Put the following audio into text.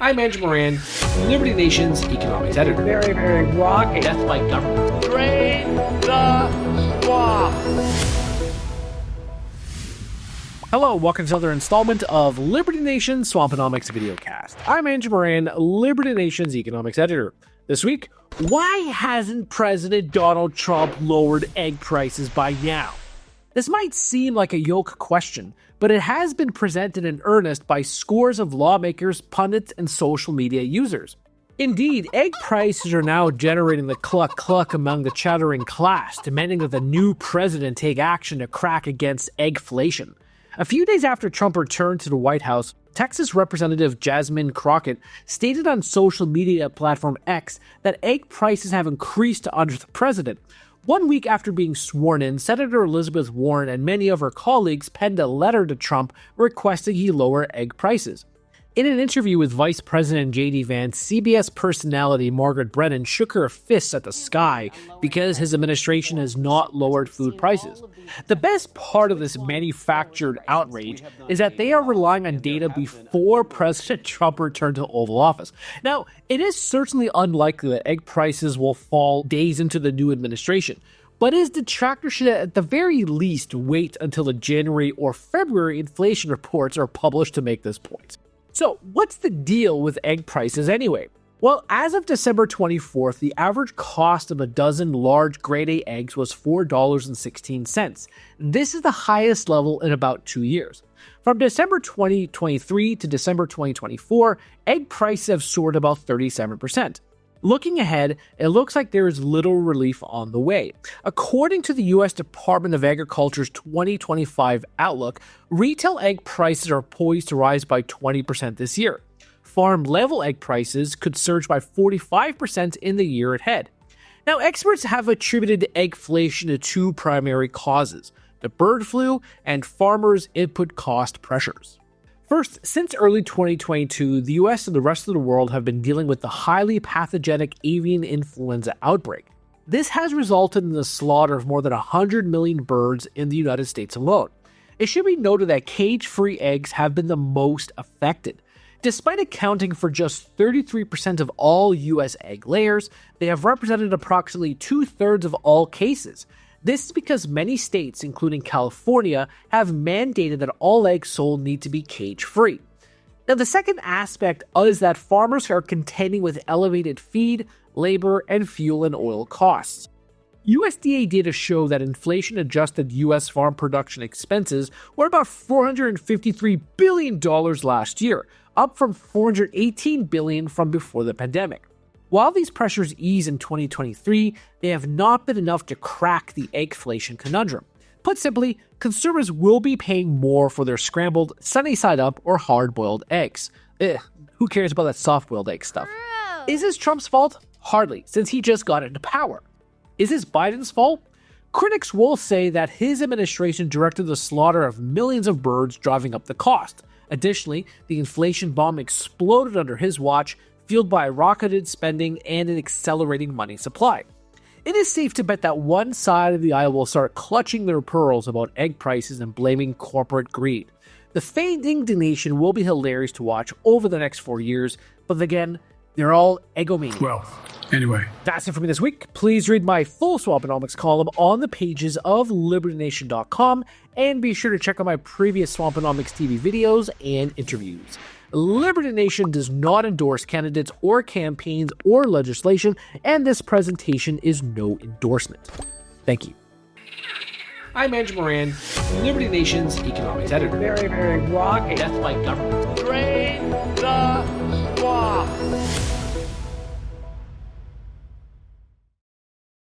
I'm Andrew Moran, Liberty Nation's economics editor. Very, very rocky. Death by government. Drain the swamp. Hello, welcome to another installment of Liberty Nation's Swamponomics videocast. I'm Andrew Moran, Liberty Nation's economics editor. This week, why hasn't President Donald Trump lowered egg prices by now? This might seem like a yoke question, but it has been presented in earnest by scores of lawmakers, pundits, and social media users. Indeed, egg prices are now generating the cluck-cluck among the chattering class, demanding that the new president take action to crack against eggflation. A few days after Trump returned to the White House, Texas Representative Jasmine Crockett stated on social media platform X that egg prices have increased under the president. 1 week after being sworn in, Senator Elizabeth Warren and many of her colleagues penned a letter to Trump requesting he lower egg prices. In an interview with Vice President J.D. Vance, CBS personality Margaret Brennan shook her fists at the sky because his administration has not lowered food prices. The best part of this manufactured outrage is that they are relying on data before President Trump returned to Oval Office. Now, it is certainly unlikely that egg prices will fall days into the new administration, but his detractors should at the very least wait until the January or February inflation reports are published to make this point. So, what's the deal with egg prices anyway? Well, as of December 24th, the average cost of a dozen large grade A eggs was $4.16. This is the highest level in about 2 years. From December 2023 to December 2024, egg prices have soared about 37%. Looking ahead, it looks like there is little relief on the way. According to the U.S. Department of Agriculture's 2025 outlook, retail egg prices are poised to rise by 20% this year. Farm-level egg prices could surge by 45% in the year ahead. Now, experts have attributed eggflation to two primary causes: the bird flu and farmers' input cost pressures. First, since early 2022, the US and the rest of the world have been dealing with the highly pathogenic avian influenza outbreak. This has resulted in the slaughter of more than 100 million birds in the United States alone. It should be noted that cage-free eggs have been the most affected. Despite accounting for just 33% of all US egg layers, they have represented approximately 2/3 of all cases. This is because many states, including California, have mandated that all eggs sold need to be cage-free. Now, the second aspect is that farmers are contending with elevated feed, labor, and fuel and oil costs. USDA data show that inflation-adjusted U.S. farm production expenses were about $453 billion last year, up from $418 billion from before the pandemic. While these pressures ease in 2023, they have not been enough to crack the eggflation conundrum. Put simply, consumers will be paying more for their scrambled, sunny-side-up, or hard-boiled eggs. Who cares about that soft-boiled egg stuff? Is this Trump's fault? Hardly, since he just got into power. Is this Biden's fault? Critics will say that his administration directed the slaughter of millions of birds, driving up the cost. Additionally, the inflation bomb exploded under his watch, fueled by rocketed spending and an accelerating money supply. It is safe to bet that one side of the aisle will start clutching their pearls about egg prices and blaming corporate greed. The feigned indignation will be hilarious to watch over the next 4 years, but again, they're all egomaniacs. Well, anyway. That's it for me this week. Please read my full Swamponomics column on the pages of LibertyNation.com, and be sure to check out my previous Swamponomics TV videos and interviews. Liberty Nation does not endorse candidates or campaigns or legislation, and this presentation is no endorsement. Thank you. I'm Andrew Moran, Liberty Nation's economics editor. Very, very rocky. Death by government. Drain the